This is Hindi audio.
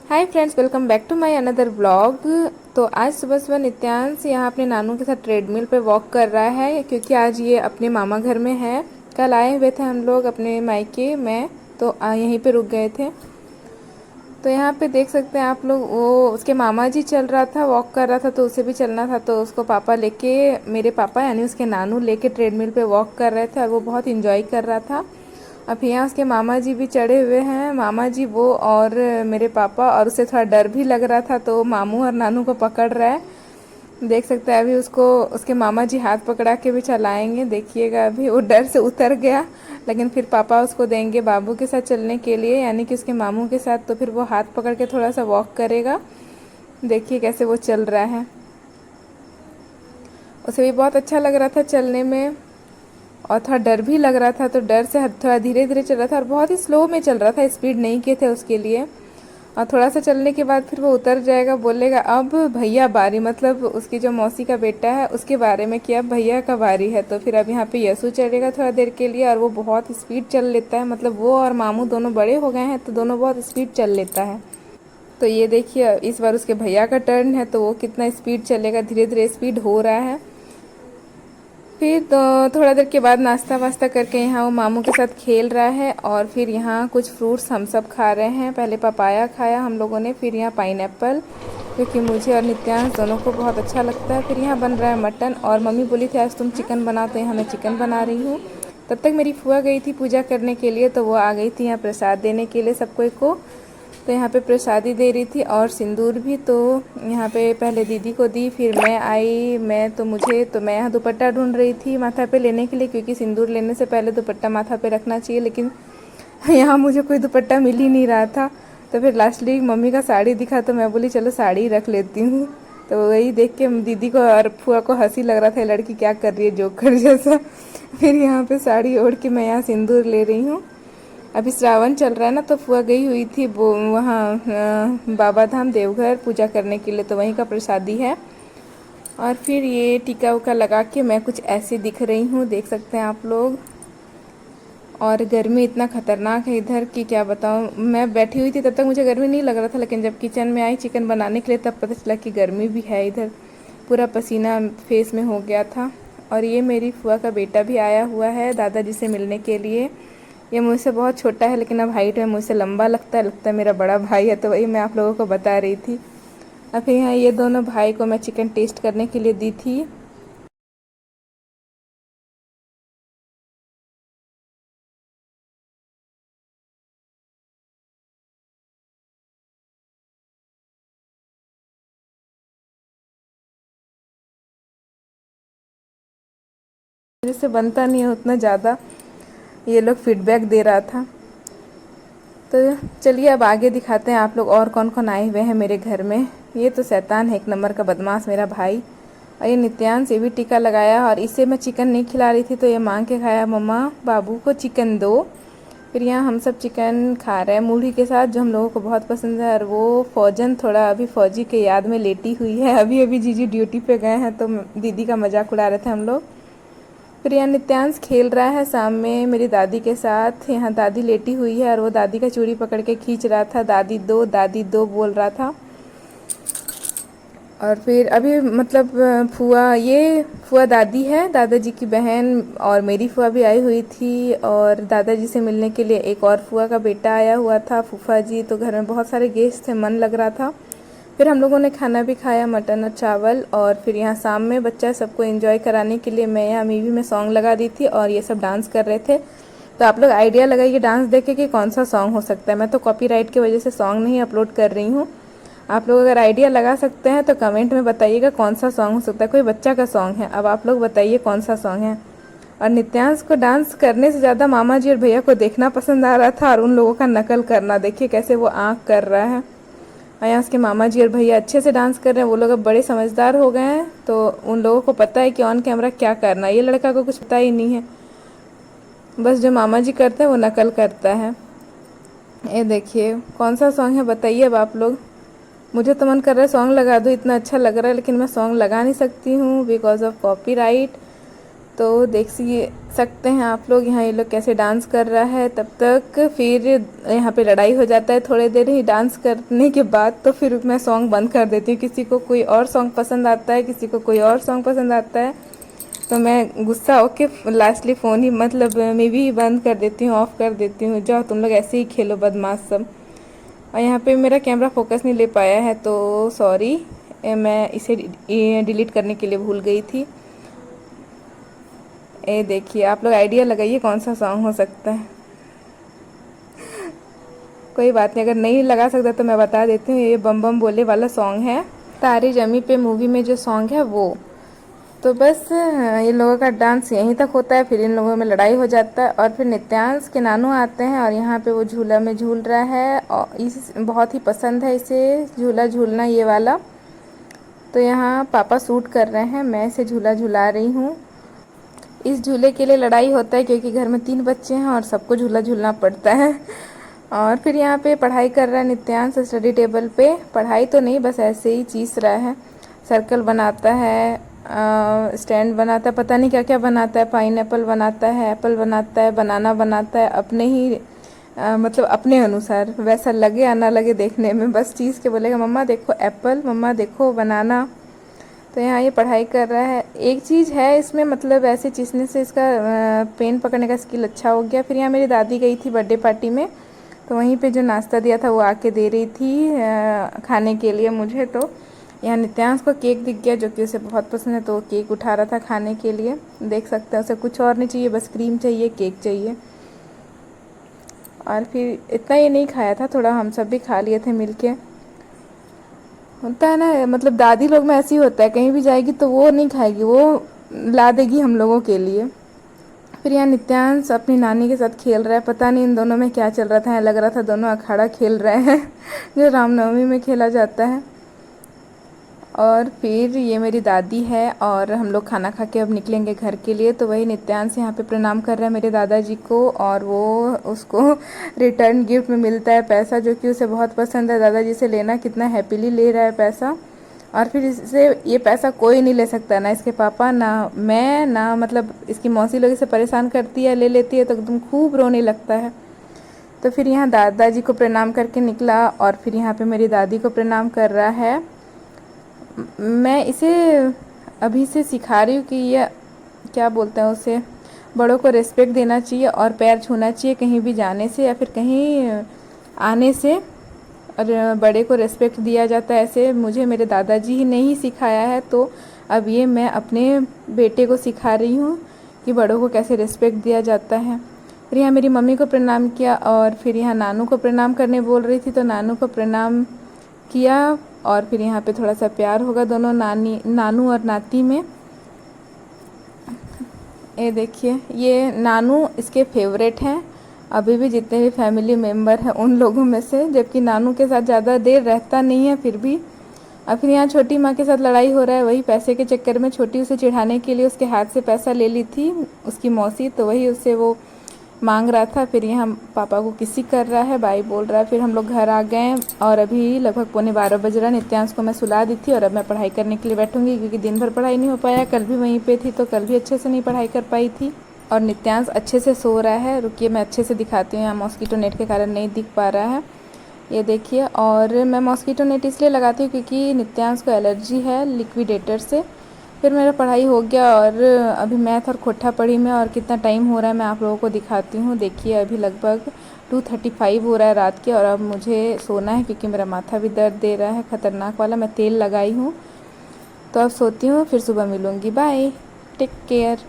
Hi friends, welcome back to my another vlog. तो आज सुबह सुबह नित्यांश यहाँ अपने नानू के साथ ट्रेडमिल पे वॉक कर रहा है, क्योंकि आज ये अपने मामा घर में है। कल आए हुए थे हम लोग अपने मायके में, तो यहीं पे रुक गए थे। तो यहाँ पे देख सकते हैं आप लोग, वो उसके मामा जी चल रहा था, वॉक कर रहा था, तो उसे भी चलना था। तो उसको पापा लेके, मेरे पापा यानी उसके नानू लेके ट्रेडमिल पे वॉक कर रहे थे और वो बहुत इंजॉय कर रहा था। अब यहाँ उसके मामा जी भी चढ़े हुए हैं, मामा जी वो और मेरे पापा, और उसे थोड़ा डर भी लग रहा था तो मामू और नानू को पकड़ रहा है। देख सकते हैं अभी उसको उसके मामा जी हाथ पकड़ा के भी चलाएंगे। देखिएगा अभी वो डर से उतर गया, लेकिन फिर पापा उसको देंगे बाबू के साथ चलने के लिए, यानी कि उसके मामू के साथ। तो फिर वो हाथ पकड़ के थोड़ा सा वॉक करेगा। देखिए कैसे वो चल रहा है, उसे भी बहुत अच्छा लग रहा था चलने में और थोड़ा डर भी लग रहा था। तो डर से थोड़ा धीरे धीरे चल रहा था और बहुत ही स्लो में चल रहा था, स्पीड नहीं किए थे उसके लिए। और थोड़ा सा चलने के बाद फिर वो उतर जाएगा, बोलेगा अब भैया बारी, मतलब उसकी जो मौसी का बेटा है उसके बारे में कि अब भैया का बारी है। तो फिर अब यहाँ पे यसु चलेगा थोड़ा देर के लिए और वो बहुत स्पीड चल लेता है, मतलब वो और मामू दोनों बड़े हो गए हैं तो दोनों बहुत स्पीड चल लेता है। तो ये देखिए इस बार उसके भैया का टर्न है, तो वो कितना स्पीड चलेगा, धीरे धीरे स्पीड हो रहा है। फिर तो थोड़ा देर के बाद नाश्ता वास्ता करके यहाँ वो मामू के साथ खेल रहा है और फिर यहाँ कुछ फ्रूट्स हम सब खा रहे हैं। पहले पपाया खाया हम लोगों ने, फिर यहाँ पाइनएप्पल, क्योंकि मुझे और नित्यांश दोनों को बहुत अच्छा लगता है। फिर यहाँ बन रहा है मटन और मम्मी बोली थी आज तुम चिकन बना, तो यहाँ मैं चिकन बना रही हूँ। तब तक मेरी फुआ गई थी पूजा करने के लिए, तो वो आ गई थी यहाँ प्रसाद देने के लिए सबको को। तो यहाँ पे प्रसादी दे रही थी और सिंदूर भी। तो यहाँ पे पहले दीदी को दी, फिर मैं आई। मैं यहाँ दुपट्टा ढूंढ रही थी माथा पे लेने के लिए, क्योंकि सिंदूर लेने से पहले दुपट्टा माथा पे रखना चाहिए, लेकिन यहाँ मुझे कोई दुपट्टा मिल ही नहीं रहा था। तो फिर लास्टली मम्मी का साड़ी दिखा, तो मैं बोली चलो साड़ी रख लेती हूँ। तो वही देख के दीदी को और फुआ को हंसी लग रहा था, लड़की क्या कर रही है जोकर जैसा। फिर यहाँ पे साड़ी ओढ़ के मैं यहाँ सिंदूर ले रही हूँ। अभी श्रावण चल रहा है ना, तो फुआ गई हुई थी वो वहाँ बाबा धाम देवघर पूजा करने के लिए, तो वहीं का प्रसादी है। और फिर ये टीका उका लगा के मैं कुछ ऐसे दिख रही हूँ, देख सकते हैं आप लोग। और गर्मी इतना खतरनाक है इधर कि क्या बताऊँ। मैं बैठी हुई थी तब तक मुझे गर्मी नहीं लग रहा था, लेकिन जब किचन में आई चिकन बनाने के लिए तब पता चला कि गर्मी भी है इधर। पूरा पसीना फेस में हो गया था। और ये मेरी फुआ का बेटा भी आया हुआ है दादाजी से मिलने के लिए। ये मुझसे बहुत छोटा है, लेकिन अब हाइट में मुझसे लंबा लगता है मेरा बड़ा भाई है। तो वही मैं आप लोगों को बता रही थी। अब यहाँ ये दोनों भाई को मैं चिकन टेस्ट करने के लिए दी थी। मेरे से बनता नहीं है उतना ज़्यादा, ये लोग फीडबैक दे रहा था। तो चलिए अब आगे दिखाते हैं आप लोग और कौन कौन आए हुए हैं मेरे घर में। ये तो शैतान है एक नंबर का बदमाश मेरा भाई। और ये नित्यांश, ये भी टीका लगाया और इसे मैं चिकन नहीं खिला रही थी, तो ये मांग के खाया मम्मा बाबू को चिकन दो। फिर यहाँ हम सब चिकन खा रहे हैं मूढ़ी के साथ, जो हम लोगों को बहुत पसंद है। और वो फौजन थोड़ा अभी फौजी के याद में लेटी हुई है, अभी अभी जीजी ड्यूटी पे गए हैं, तो दीदी का मजाक उड़ा रहे थे हम लोग। फिर यहाँ नित्यांश खेल रहा है सामने मेरी दादी के साथ। यहाँ दादी लेटी हुई है और वो दादी का चूड़ी पकड़ के खींच रहा था, दादी दो बोल रहा था। और फिर अभी मतलब फुआ दादी है, दादाजी की बहन, और मेरी फुआ भी आई हुई थी। और दादाजी से मिलने के लिए एक और फुआ का बेटा आया हुआ था, फूफा जी। तो घर में बहुत सारे गेस्ट थे, मन लग रहा था। फिर हम लोगों ने खाना भी खाया, मटन और चावल। और फिर यहाँ शाम में बच्चा सबको एंजॉय कराने के लिए मैं यहाँ मीवी में सॉन्ग लगा दी थी और ये सब डांस कर रहे थे। तो आप लोग आइडिया लगाइए डांस देखे कि कौन सा सॉन्ग हो सकता है। मैं तो कॉपीराइट की वजह से सॉन्ग नहीं अपलोड कर रही हूँ। आप लोग अगर आइडिया लगा सकते हैं तो कमेंट में बताइएगा कौन सा सॉन्ग हो सकता है। कोई बच्चा का सॉन्ग है, अब आप लोग बताइए कौन सा सॉन्ग है। और नित्यांश को डांस करने से ज़्यादा मामा जी और भैया को देखना पसंद आ रहा था और उन लोगों का नकल करना। देखिए कैसे वो आँख कर रहा है। और यहाँ उसके मामा जी और भैया अच्छे से डांस कर रहे हैं। वो लोग अब बड़े समझदार हो गए हैं, तो उन लोगों को पता है कि ऑन कैमरा क्या करना है। ये लड़का को कुछ पता ही नहीं है, बस जो मामा जी करते हैं वो नकल करता है। ये देखिए कौन सा सॉन्ग है बताइए अब आप लोग। मुझे तो मन कर रहा है सॉन्ग लगा दो, इतना अच्छा लग रहा है, लेकिन मैं सॉन्ग लगा नहीं सकती हूँ बिकॉज ऑफ कॉपीराइट। तो देख सकते हैं आप लोग यहाँ ये लोग कैसे डांस कर रहा है। तब तक फिर यहाँ पे लड़ाई हो जाता है थोड़ी देर ही डांस करने के बाद। तो फिर मैं सॉन्ग बंद कर देती हूँ। किसी को कोई और सॉन्ग पसंद आता है, किसी को कोई और सॉन्ग पसंद आता है, तो मैं गुस्सा होके लास्टली फ़ोन ही मतलब मैं भी बंद कर देती हूँ, ऑफ़ कर देती हूँ। जाओ तुम लोग ऐसे ही खेलो बदमाश सब। और यहाँ पे मेरा कैमरा फोकस नहीं ले पाया है तो सॉरी, मैं इसे डिलीट करने के लिए भूल गई थी। ये देखिए आप लोग आइडिया लगाइए कौन सा सॉन्ग हो सकता है। कोई बात नहीं, अगर नहीं लगा सकता तो मैं बता देती हूँ, ये बम बम बोले वाला सॉन्ग है, तारे जमी पे मूवी में जो सॉन्ग है वो। तो बस ये लोगों का डांस यहीं तक होता है, फिर इन लोगों में लड़ाई हो जाता है और फिर नित्यांश के नानू आते हैं और यहाँ पे वो झूला में झूल रहा है और इस बहुत ही पसंद है इसे झूला झूलना ये वाला। तो यहाँ पापा शूट कर रहे हैं, मैं इसे झूला झूला रही हूँ। इस झूले के लिए लड़ाई होता है क्योंकि घर में 3 बच्चे हैं और सबको झूला झूलना पड़ता है। और फिर यहाँ पे पढ़ाई कर रहा है नित्यांश स्टडी टेबल पे। पढ़ाई तो नहीं, बस ऐसे ही चीस रहा है। सर्कल बनाता है, स्टैंड बनाता है, पता नहीं क्या क्या बनाता है, पाइनएप्पल बनाता है, एप्पल बनाता है, बनाना बनाता है, अपने ही मतलब अपने अनुसार, वैसा लगे या ना लगे देखने में, बस चीज़ के बोलेगा मम्मा देखो एप्पल, मम्मा देखो बनाना। तो यहाँ ये पढ़ाई कर रहा है। एक चीज़ है इसमें, मतलब ऐसे चीसने से इसका पेन पकड़ने का स्किल अच्छा हो गया। फिर यहाँ मेरी दादी गई थी बर्थडे पार्टी में, तो वहीं पे जो नाश्ता दिया था वो आके दे रही थी खाने के लिए मुझे। तो यहाँ नित्यांश को केक दिख गया जो कि उसे बहुत पसंद है, तो वो केक उठा रहा था खाने के लिए। देख सकते हैं उसे कुछ और नहीं चाहिए, बस क्रीम चाहिए, केक चाहिए। और फिर इतना ये नहीं खाया था, थोड़ा हम सब भी खा लिए थे मिलके। होता है ना, मतलब दादी लोग में ऐसी होता है, कहीं भी जाएगी तो वो नहीं खाएगी, वो ला देगी हम लोगों के लिए। फिर यहाँ नित्यांश अपनी नानी के साथ खेल रहा है, पता नहीं इन दोनों में क्या चल रहा था, लग रहा था दोनों अखाड़ा खेल रहे हैं जो रामनवमी में खेला जाता है। और फिर ये मेरी दादी है और हम लोग खाना खा के अब निकलेंगे घर के लिए। तो वही नित्यांश यहाँ पे प्रणाम कर रहा है मेरे दादाजी को और वो उसको रिटर्न गिफ्ट में मिलता है पैसा, जो कि उसे बहुत पसंद है। दादाजी से लेना, कितना हैप्पीली ले रहा है पैसा। और फिर इससे ये पैसा कोई नहीं ले सकता, ना इसके पापा, ना मैं, ना मतलब इसकी मौसी लोग इसे परेशान करती है, ले लेती है तो एकदम खूब रोने लगता है। तो फिर यहाँ दादाजी को प्रणाम करके निकला और फिर यहाँ पे मेरी दादी को प्रणाम कर रहा है। मैं इसे अभी से सिखा रही हूँ कि ये क्या बोलते हैं उसे, बड़ों को रिस्पेक्ट देना चाहिए और पैर छूना चाहिए कहीं भी जाने से या फिर कहीं आने से, और बड़े को रिस्पेक्ट दिया जाता है। ऐसे मुझे मेरे दादाजी ही ने ही सिखाया है, तो अब ये मैं अपने बेटे को सिखा रही हूँ कि बड़ों को कैसे रिस्पेक्ट दिया जाता है। फिर यहाँ मेरी मम्मी को प्रणाम किया और फिर यहाँ नानू को प्रणाम करने बोल रही थी, तो नानू को प्रणाम किया। और फिर यहाँ पे थोड़ा सा प्यार होगा दोनों नानू और नाती में। ये देखिए, ये नानू इसके फेवरेट हैं अभी भी, जितने भी फैमिली मेम्बर हैं उन लोगों में से, जबकि नानू के साथ ज़्यादा देर रहता नहीं है फिर भी। और फिर यहाँ छोटी माँ के साथ लड़ाई हो रहा है, वही पैसे के चक्कर में। छोटी उसे चिढ़ाने के लिए उसके हाथ से पैसा ले ली थी उसकी मौसी, तो वही उससे वो मांग रहा था। फिर यहाँ पापा को किसी कर रहा है, बाई बोल रहा है। फिर हम लोग घर आ गए और अभी लगभग 11:15 बज रहा। नित्यांश को मैं सुला दी थी और अब मैं पढ़ाई करने के लिए बैठूंगी, क्योंकि दिन भर पढ़ाई नहीं हो पाया। कल भी वहीं पे थी तो कल भी अच्छे से नहीं पढ़ाई कर पाई थी। और नित्यांश अच्छे से सो रहा है, रुकिए मैं अच्छे से दिखाती हूँ। यहाँ मॉस्किटो नेट के कारण नहीं दिख पा रहा है, ये देखिए। और मैं मॉस्किटो नेट इसलिए लगाती हूँ क्योंकि नित्यांश को एलर्जी है लिक्विडेटर से। फिर मेरा पढ़ाई हो गया और अभी मैथ और खोटा पढ़ी में, और कितना टाइम हो रहा है मैं आप लोगों को दिखाती हूँ। देखिए अभी लगभग 2:35 हो रहा है रात के, और अब मुझे सोना है क्योंकि मेरा माथा भी दर्द दे रहा है ख़तरनाक वाला। मैं तेल लगाई हूँ, तो अब सोती हूँ, फिर सुबह मिलूँगी। Bye, take care.